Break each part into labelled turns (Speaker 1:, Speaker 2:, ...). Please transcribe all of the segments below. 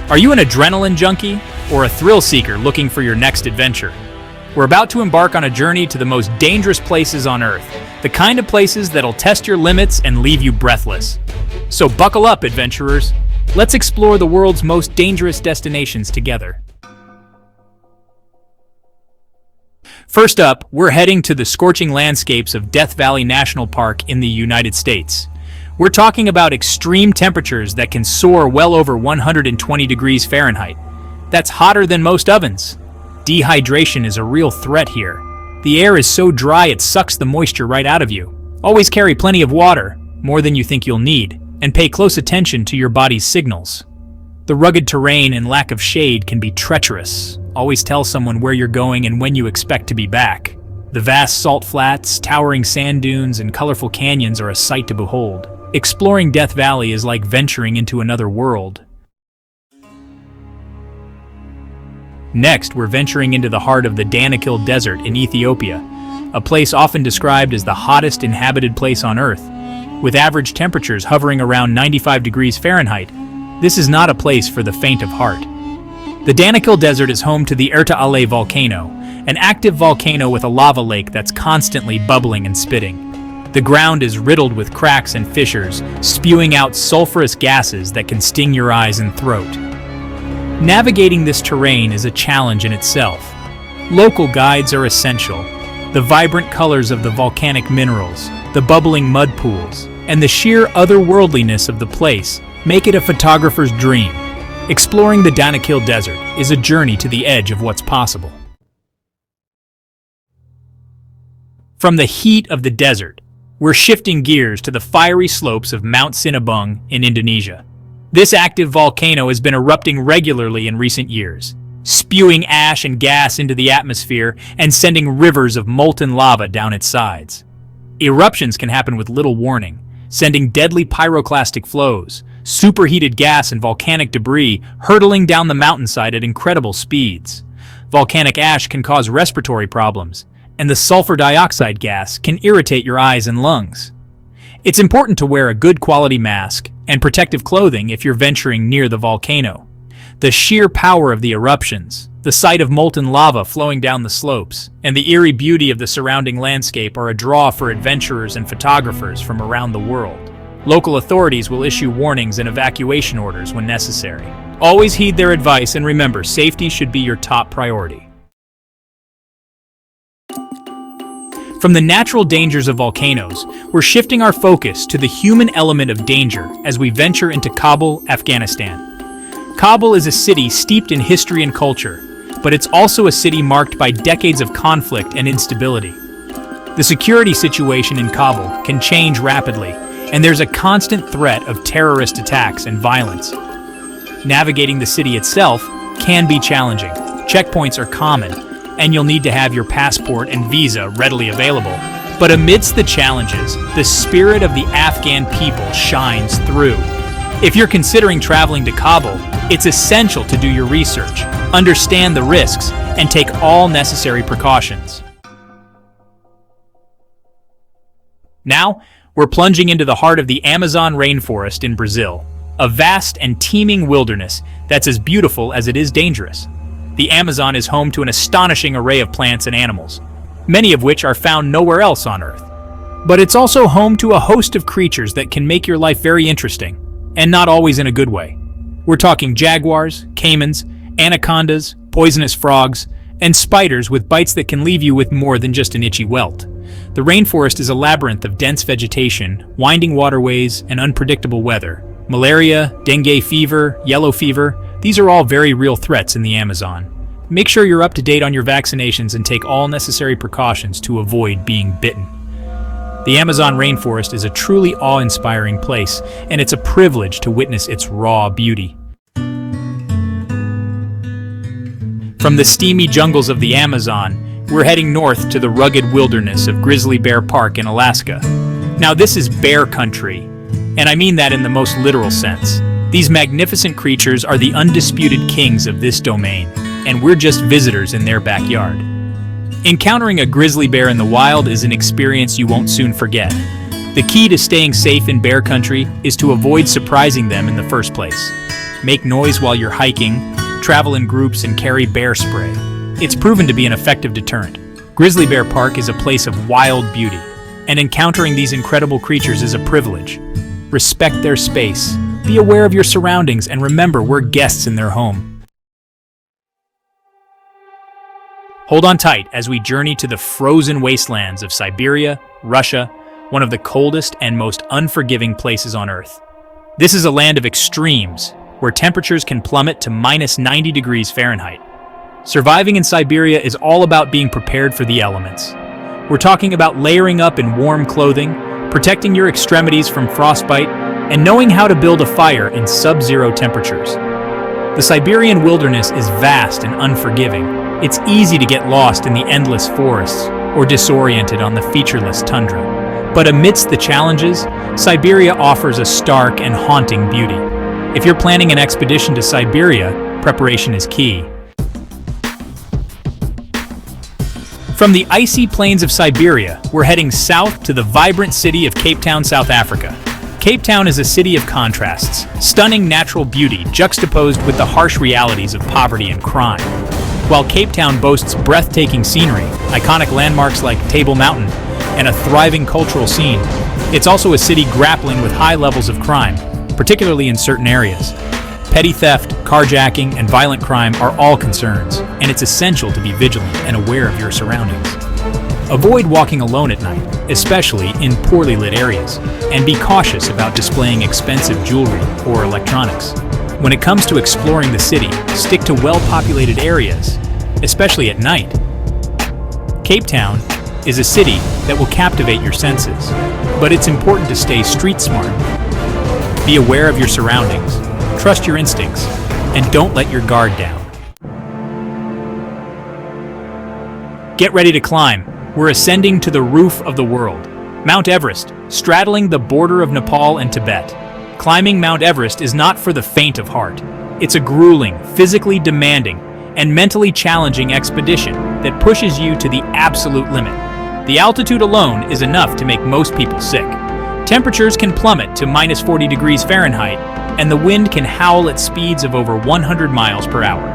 Speaker 1: Are you an adrenaline junkie or a thrill seeker looking for your next adventure? We're about to embark on a journey to the most dangerous places on Earth, the kind of places that'll test your limits and leave you breathless. So buckle up, adventurers. Let's explore the world's most dangerous destinations together. First up, we're heading to the scorching landscapes of Death Valley National Park in the United States. We're talking about extreme temperatures that can soar well over 120 degrees Fahrenheit. That's hotter than most ovens. Dehydration is a real threat here. The air is so dry it sucks the moisture right out of you. Always carry plenty of water, more than you think you'll need, and pay close attention to your body's signals. The rugged terrain and lack of shade can be treacherous. Always tell someone where you're going and when you expect to be back. The vast salt flats, towering sand dunes, and colorful canyons are a sight to behold. Exploring Death Valley is like venturing into another world. Next, we're venturing into the heart of the Danakil Desert in Ethiopia, a place often described as the hottest inhabited place on Earth. With average temperatures hovering around 95 degrees Fahrenheit, this is not a place for the faint of heart. The Danakil Desert is home to the Erta Ale volcano, an active volcano with a lava lake that's constantly bubbling and spitting. The ground is riddled with cracks and fissures, spewing out sulfurous gases that can sting your eyes and throat. Navigating this terrain is a challenge in itself. Local guides are essential. The vibrant colors of the volcanic minerals, the bubbling mud pools, and the sheer otherworldliness of the place make it a photographer's dream. Exploring the Danakil Desert is a journey to the edge of what's possible. From the heat of the desert, we're shifting gears to the fiery slopes of Mount Sinabung in Indonesia. This active volcano has been erupting regularly in recent years, spewing ash and gas into the atmosphere and sending rivers of molten lava down its sides. Eruptions can happen with little warning, sending deadly pyroclastic flows, superheated gas and volcanic debris hurtling down the mountainside at incredible speeds. Volcanic ash can cause respiratory problems, and the sulfur dioxide gas can irritate your eyes and lungs. It's important to wear a good quality mask and protective clothing if you're venturing near the volcano. The sheer power of the eruptions, the sight of molten lava flowing down the slopes, and the eerie beauty of the surrounding landscape are a draw for adventurers and photographers from around the world. Local authorities will issue warnings and evacuation orders when necessary. Always heed their advice and remember, safety should be your top priority. From the natural dangers of volcanoes, we're shifting our focus to the human element of danger as we venture into Kabul, Afghanistan. Kabul is a city steeped in history and culture, but it's also a city marked by decades of conflict and instability. The security situation in Kabul can change rapidly, and there's a constant threat of terrorist attacks and violence. Navigating the city itself can be challenging. Checkpoints are common, and you'll need to have your passport and visa readily available. But amidst the challenges, the spirit of the Afghan people shines through. If you're considering traveling to Kabul, it's essential to do your research, understand the risks, and take all necessary precautions. Now, we're plunging into the heart of the Amazon rainforest in Brazil, a vast and teeming wilderness that's as beautiful as it is dangerous. The Amazon is home to an astonishing array of plants and animals, many of which are found nowhere else on Earth. But it's also home to a host of creatures that can make your life very interesting, and not always in a good way. We're talking jaguars, caimans, anacondas, poisonous frogs, and spiders with bites that can leave you with more than just an itchy welt. The rainforest is a labyrinth of dense vegetation, winding waterways, and unpredictable weather. Malaria, dengue fever, yellow fever, these are all very real threats in the Amazon. Make sure you're up to date on your vaccinations and take all necessary precautions to avoid being bitten. The Amazon rainforest is a truly awe-inspiring place, and it's a privilege to witness its raw beauty. From the steamy jungles of the Amazon, we're heading north to the rugged wilderness of Grizzly Bear Park in Alaska. Now, this is bear country, and I mean that in the most literal sense. These magnificent creatures are the undisputed kings of this domain, and we're just visitors in their backyard. Encountering a grizzly bear in the wild is an experience you won't soon forget. The key to staying safe in bear country is to avoid surprising them in the first place. make noise while you're hiking, travel in groups, and carry bear spray. It's proven to be an effective deterrent. Grizzly Bear Park is a place of wild beauty, and encountering these incredible creatures is a privilege. Respect their space, be aware of your surroundings, and remember we're guests in their home. Hold on tight as we journey to the frozen wastelands of Siberia, Russia, one of the coldest and most unforgiving places on Earth. This is a land of extremes, where temperatures can plummet to minus 90 degrees Fahrenheit. Surviving in Siberia is all about being prepared for the elements. We're talking about layering up in warm clothing, protecting your extremities from frostbite, and knowing how to build a fire in sub-zero temperatures. The Siberian wilderness is vast and unforgiving. It's easy to get lost in the endless forests or disoriented on the featureless tundra. But amidst the challenges, Siberia offers a stark and haunting beauty. If you're planning an expedition to Siberia, preparation is key. From the icy plains of Siberia, we're heading south to the vibrant city of Cape Town, South Africa. Cape Town is a city of contrasts, stunning natural beauty juxtaposed with the harsh realities of poverty and crime. While Cape Town boasts breathtaking scenery, iconic landmarks like Table Mountain, and a thriving cultural scene, it's also a city grappling with high levels of crime, particularly in certain areas. Petty theft, carjacking, and violent crime are all concerns, and it's essential to be vigilant and aware of your surroundings. Avoid walking alone at night, especially in poorly lit areas, and be cautious about displaying expensive jewelry or electronics. When it comes to exploring the city, stick to well-populated areas, especially at night. Cape Town is a city that will captivate your senses, but it's important to stay street smart. Be aware of your surroundings, trust your instincts, and don't let your guard down. Get ready to climb. We're ascending to the roof of the world, Mount Everest, straddling the border of Nepal and Tibet. Climbing Mount Everest is not for the faint of heart. It's a grueling, physically demanding, and mentally challenging expedition that pushes you to the absolute limit. The altitude alone is enough to make most people sick. Temperatures can plummet to minus 40 degrees Fahrenheit, and the wind can howl at speeds of over 100 miles per hour.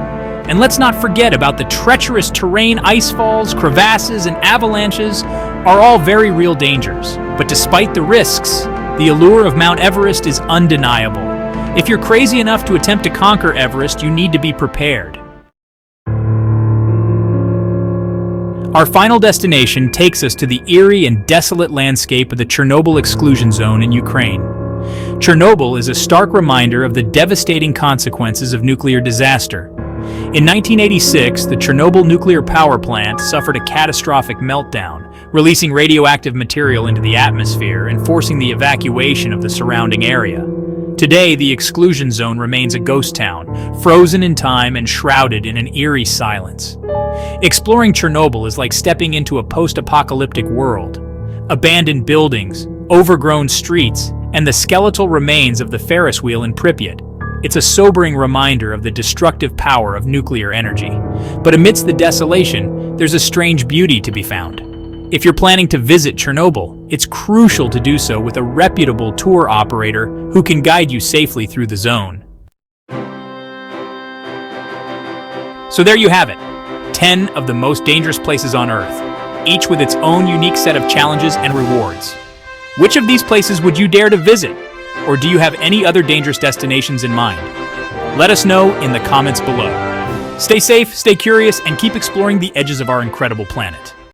Speaker 1: And let's not forget about the treacherous terrain. Ice falls, crevasses, and avalanches are all very real dangers. But despite the risks, the allure of Mount Everest is undeniable. If you're crazy enough to attempt to conquer Everest, you need to be prepared. Our final destination takes us to the eerie and desolate landscape of the Chernobyl exclusion zone in Ukraine. Chernobyl is a stark reminder of the devastating consequences of nuclear disaster. In 1986, the Chernobyl nuclear power plant suffered a catastrophic meltdown, releasing radioactive material into the atmosphere and forcing the evacuation of the surrounding area. Today, the exclusion zone remains a ghost town, frozen in time and shrouded in an eerie silence. Exploring Chernobyl is like stepping into a post-apocalyptic world. Abandoned buildings, overgrown streets, and the skeletal remains of the Ferris wheel in Pripyat. It's a sobering reminder of the destructive power of nuclear energy. But amidst the desolation, there's a strange beauty to be found. If you're planning to visit Chernobyl, it's crucial to do so with a reputable tour operator who can guide you safely through the zone. So there you have it, 10 of the most dangerous places on Earth, each with its own unique set of challenges and rewards. Which of these places would you dare to visit? Or do you have any other dangerous destinations in mind? Let us know in the comments below. Stay safe, stay curious, and keep exploring the edges of our incredible planet.